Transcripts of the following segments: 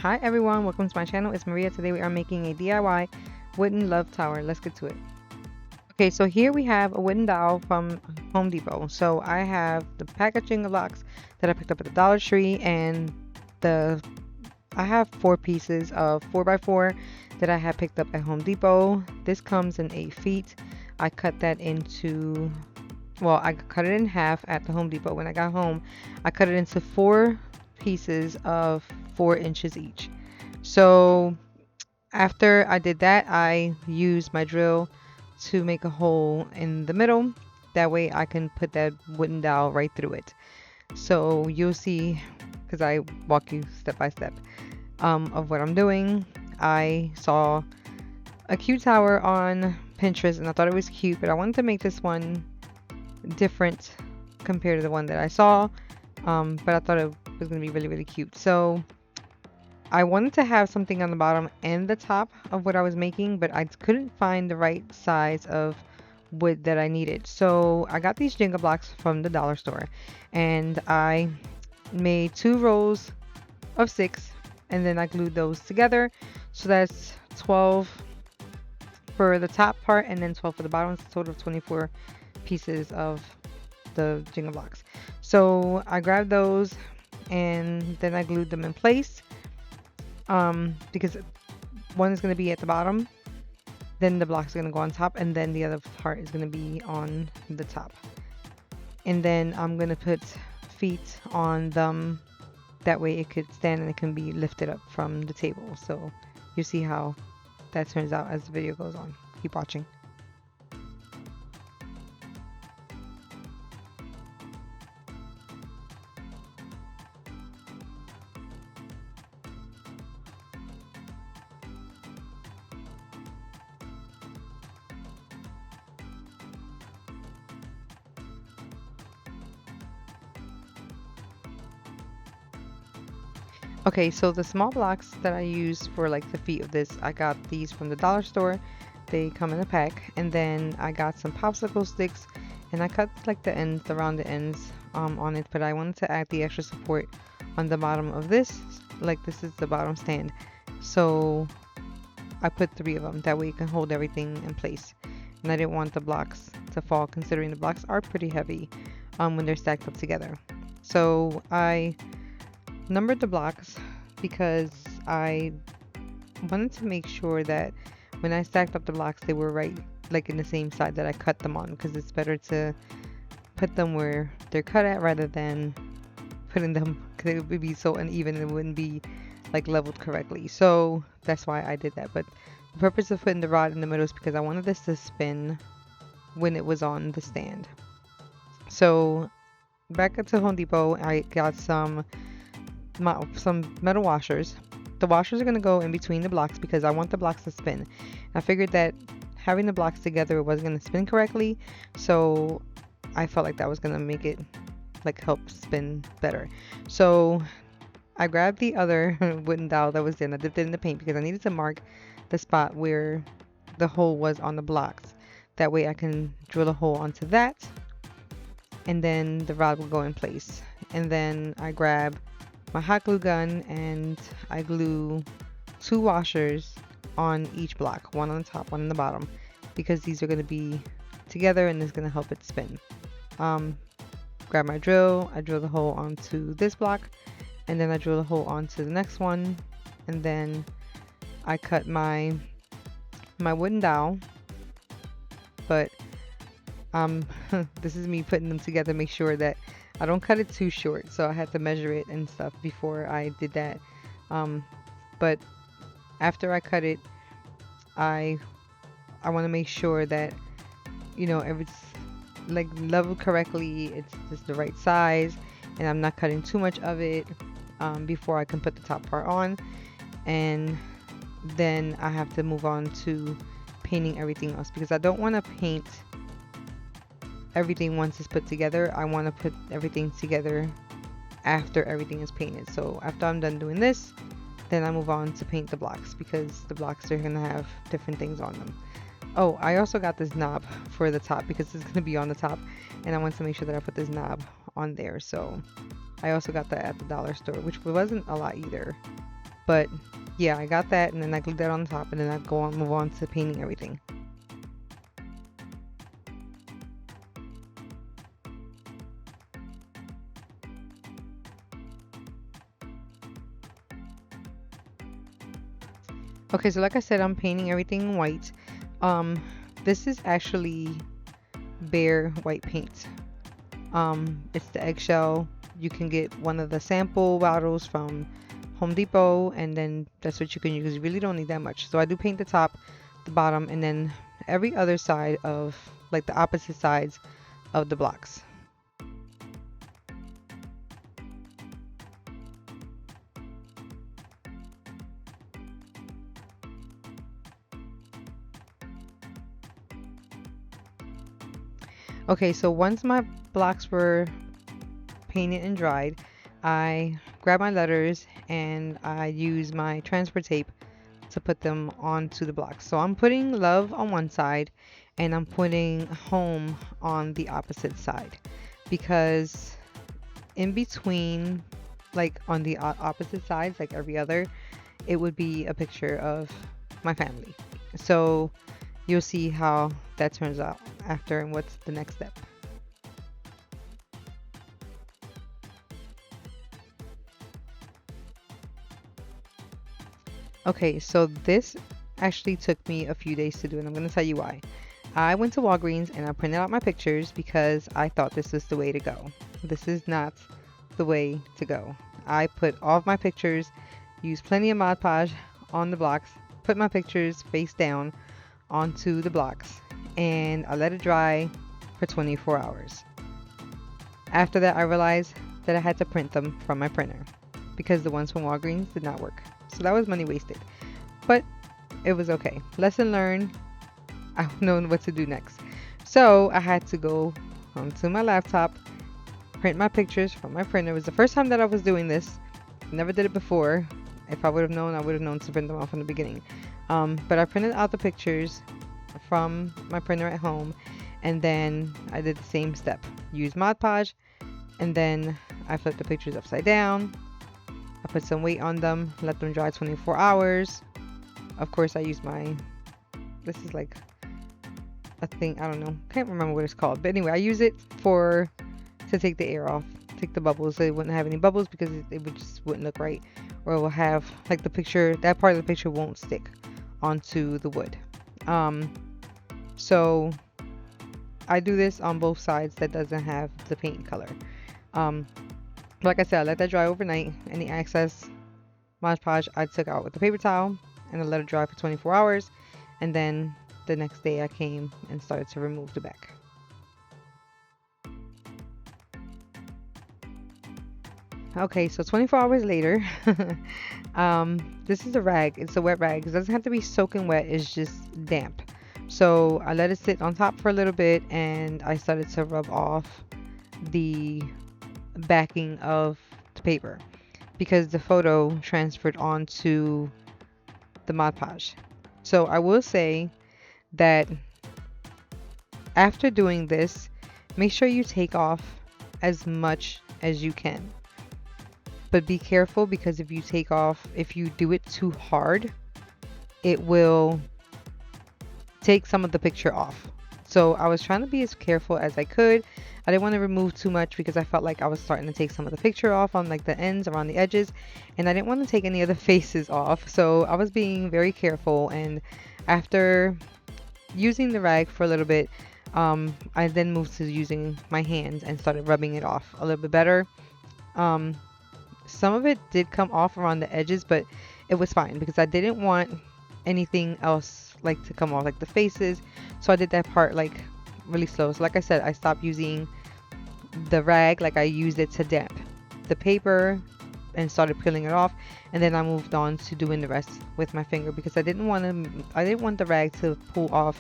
Hi everyone, welcome to my channel. It's Maria. Today we are making a DIY wooden love tower. Let's get to it. Okay, so here we have a wooden dowel from Home Depot. So I have the packaging blocks that I picked up at the Dollar Tree, and I have 4 pieces of 4x4 that I have picked up at Home Depot. This comes in 8 feet. I cut that into, well, I cut it in half at the Home Depot. When I got home, I cut it into 4 pieces of 4 inches each. So after I did that, I used my drill to make a hole in the middle. That way I can put that wooden dowel right through it. So you'll see, because I walk you step by step of what I'm doing. I saw a cute tower on Pinterest and I thought it was cute, but I wanted to make this one different compared to the one that I saw. But I thought it was going to be really, really cute. So I wanted to have something on the bottom and the top of what I was making, but I couldn't find the right size of wood that I needed. So I got these Jenga blocks from the dollar store, and I made 2 rows of 6, and then I glued those together. So that's 12 for the top part and then 12 for the bottom. It's a total of 24 pieces of the Jenga blocks. So I grabbed those and then I glued them in place. Because one is going to be at the bottom, then the block's going to go on top, and then the other part is going to be on the top. And then I'm going to put feet on them, that way it could stand and it can be lifted up from the table. So you see how that turns out as the video goes on. Keep watching. Okay, so the small blocks that I use for like the feet of this, I got these from the dollar store. They come in a pack, and then I got some popsicle sticks, and I cut like the ends, the rounded ends on it, but I wanted to add the extra support on the bottom of this. Like this is the bottom stand, so I put 3 of them, that way you can hold everything in place. And I didn't want the blocks to fall, considering the blocks are pretty heavy when they're stacked up together. So I numbered the blocks because I wanted to make sure that when I stacked up the blocks, they were right, like in the same side that I cut them on, because it's better to put them where they're cut at rather than putting them, because it would be so uneven and it wouldn't be like leveled correctly. So that's why I did that. But the purpose of putting the rod in the middle is because I wanted this to spin when it was on the stand. So back up to Home Depot, I got some metal washers. The washers are going to go in between the blocks because I want the blocks to spin. I figured that having the blocks together wasn't going to spin correctly, so I felt like that was going to make it like help spin better. So I grabbed the other wooden dowel that was there and I dipped it in the paint because I needed to mark the spot where the hole was on the blocks. That way I can drill a hole onto that, and then the rod will go in place. And then I grab my hot glue gun and I glue 2 washers on each block, one on the top, one on the bottom, because these are going to be together and it's going to help it spin. Grab my drill, I drill the hole onto this block, and then I drill the hole onto the next one, and then I cut my wooden dowel. But this is me putting them together, make sure that I don't cut it too short, so I had to measure it and stuff before I did that. But after I cut it, I want to make sure that, you know, if it's like leveled correctly, it's just the right size, and I'm not cutting too much of it before I can put the top part on. And then I have to move on to painting everything else, because I don't want to paint everything once it's put together. I want to put everything together after everything is painted. So after I'm done doing this, then I move on to paint the blocks, because the blocks are going to have different things on them. Oh, I also got this knob for the top because it's going to be on the top, and I want to make sure that I put this knob on there. So I also got that at the dollar store, which wasn't a lot either. But yeah, I got that, and then I glued that on top, and then I move on to painting everything. Okay, so like I said, I'm painting everything in white. Um, this is actually Behr white paint. It's the eggshell. You can get one of the sample bottles from Home Depot, and then that's what you can use. You really don't need that much. So I do paint the top, the bottom, and then every other side of, like, the opposite sides of the blocks. Okay, so once my blocks were painted and dried, I grabbed my letters and I used my transfer tape to put them onto the blocks. So I'm putting love on one side and I'm putting home on the opposite side, because in between, like on the opposite sides, like every other, it would be a picture of my family. So you'll see how that turns out after and what's the next step. Okay, so this actually took me a few days to do, and I'm going to tell you why. I went to Walgreens and I printed out my pictures because I thought this was the way to go. This is not the way to go. I put all of my pictures, used plenty of Mod Podge on the blocks, put my pictures face down onto the blocks, and I let it dry for 24 hours. After that, I realized that I had to print them from my printer because the ones from Walgreens did not work. So that was money wasted. But it was okay. Lesson learned. I know what to do next. So I had to go onto my laptop, print my pictures from my printer. It was the first time that I was doing this. Never did it before. If I would have known, I would have known to print them off from the beginning. But I printed out the pictures from my printer at home, and then I did the same step. Used Mod Podge, and then I flipped the pictures upside down. I put some weight on them, let them dry 24 hours. Of course, I used this is like a thing, I don't know, can't remember what it's called. But anyway, I use it to take the air off, take the bubbles. So it wouldn't have any bubbles because it wouldn't look right. Or it will have, like, the picture, that part of the picture won't stick onto the wood. So I do this on both sides that doesn't have the paint color. Like I said, I let that dry overnight. Any excess Mod Podge I took out with the paper towel, and I let it dry for 24 hours. And then the next day I came and started to remove the back. Okay, so 24 hours later, this is a rag. It's a wet rag. It doesn't have to be soaking wet. It's just damp. So I let it sit on top for a little bit, and I started to rub off the backing of the paper because the photo transferred onto the Mod Podge. So I will say that after doing this, make sure you take off as much as you can. But be careful, because if you do it too hard, it will take some of the picture off. So I was trying to be as careful as I could. I didn't want to remove too much because I felt like I was starting to take some of the picture off on, like, the ends, around the edges, and I didn't want to take any of the faces off. So I was being very careful, and after using the rag for a little bit, I then moved to using my hands and started rubbing it off a little bit better. Some of it did come off around the edges, but it was fine because I didn't want anything else, like, to come off, like the faces. So I did that part, like, really slow. So like I said, I stopped using the rag. Like, I used it to damp the paper and started peeling it off, and then I moved on to doing the rest with my finger because I didn't want the rag to pull off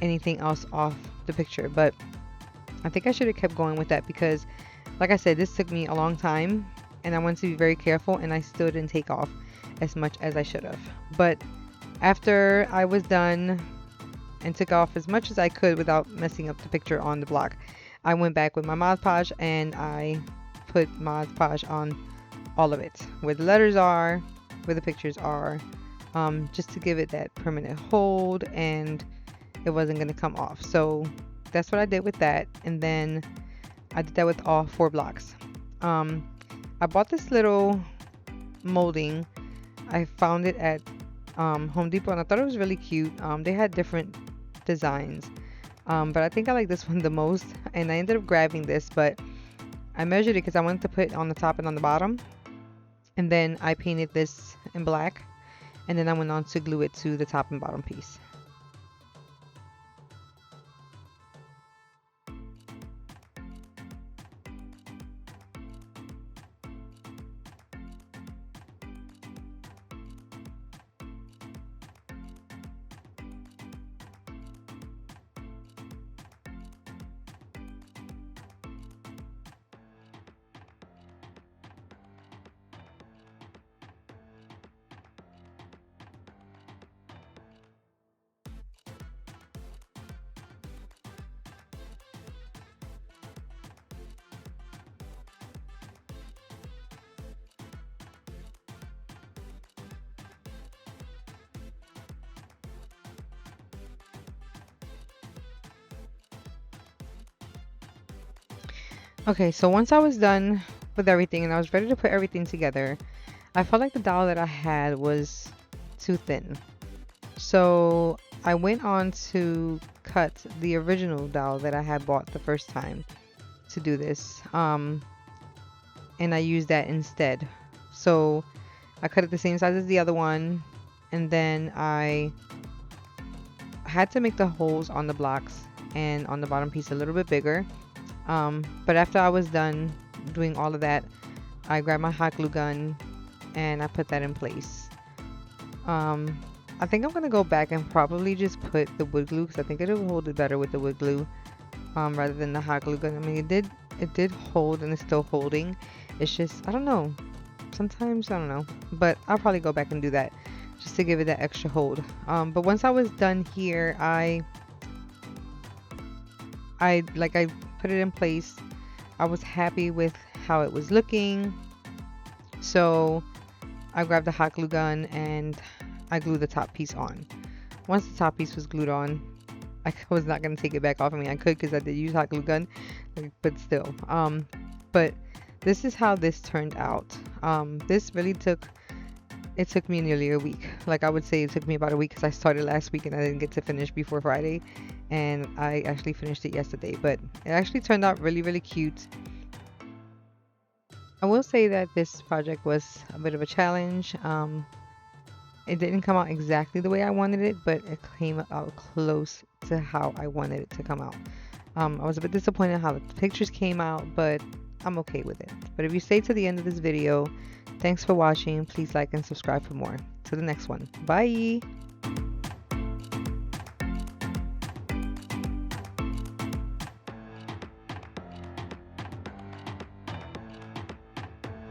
anything else off the picture. But I think I should have kept going with that because, like I said, this took me a long time and I wanted to be very careful, and I still didn't take off as much as I should have. But after I was done and took off as much as I could without messing up the picture on the block, I went back with my Mod Podge and I put Mod Podge on all of it, where the letters are, where the pictures are, just to give it that permanent hold, and it wasn't going to come off. So that's what I did with that. And then I did that with all 4 blocks. I bought this little molding. I found it at Home Depot, and I thought it was really cute. They had different designs, but I think I like this one the most, and I ended up grabbing this, but I measured it because I wanted to put it on the top and on the bottom, and then I painted this in black, and then I went on to glue it to the top and bottom piece. Okay, so once I was done with everything and I was ready to put everything together, I felt like the dowel that I had was too thin. So I went on to cut the original dowel that I had bought the first time to do this. And I used that instead. So I cut it the same size as the other one, and then I had to make the holes on the blocks and on the bottom piece a little bit bigger. But after I was done doing all of that, I grabbed my hot glue gun and I put that in place. I think I'm gonna go back and probably just put the wood glue, because I think it'll hold it better with the wood glue, rather than the hot glue gun. I mean, it did hold, and it's still holding. It's just, I don't know. Sometimes I don't know, but I'll probably go back and do that just to give it that extra hold. But once I was done here, I put it in place. I was happy with how it was looking, so I grabbed the hot glue gun and I glued the top piece on. Once the top piece was glued on, I was not going to take it back off. I mean, I could, because I did use hot glue gun, but still. But this is how this turned out. This really took me nearly a week. Like, I would say it took me about a week, because I started last week and I didn't get to finish before Friday, and I actually finished it yesterday. But it actually turned out really, really cute. I will say that this project was a bit of a challenge. It didn't come out exactly the way I wanted it, but it came out close to how I wanted it to come out. I was a bit disappointed how the pictures came out, but I'm okay with it. But if you stay to the end of this video, thanks for watching. Please like and subscribe for more. To the next one. Bye!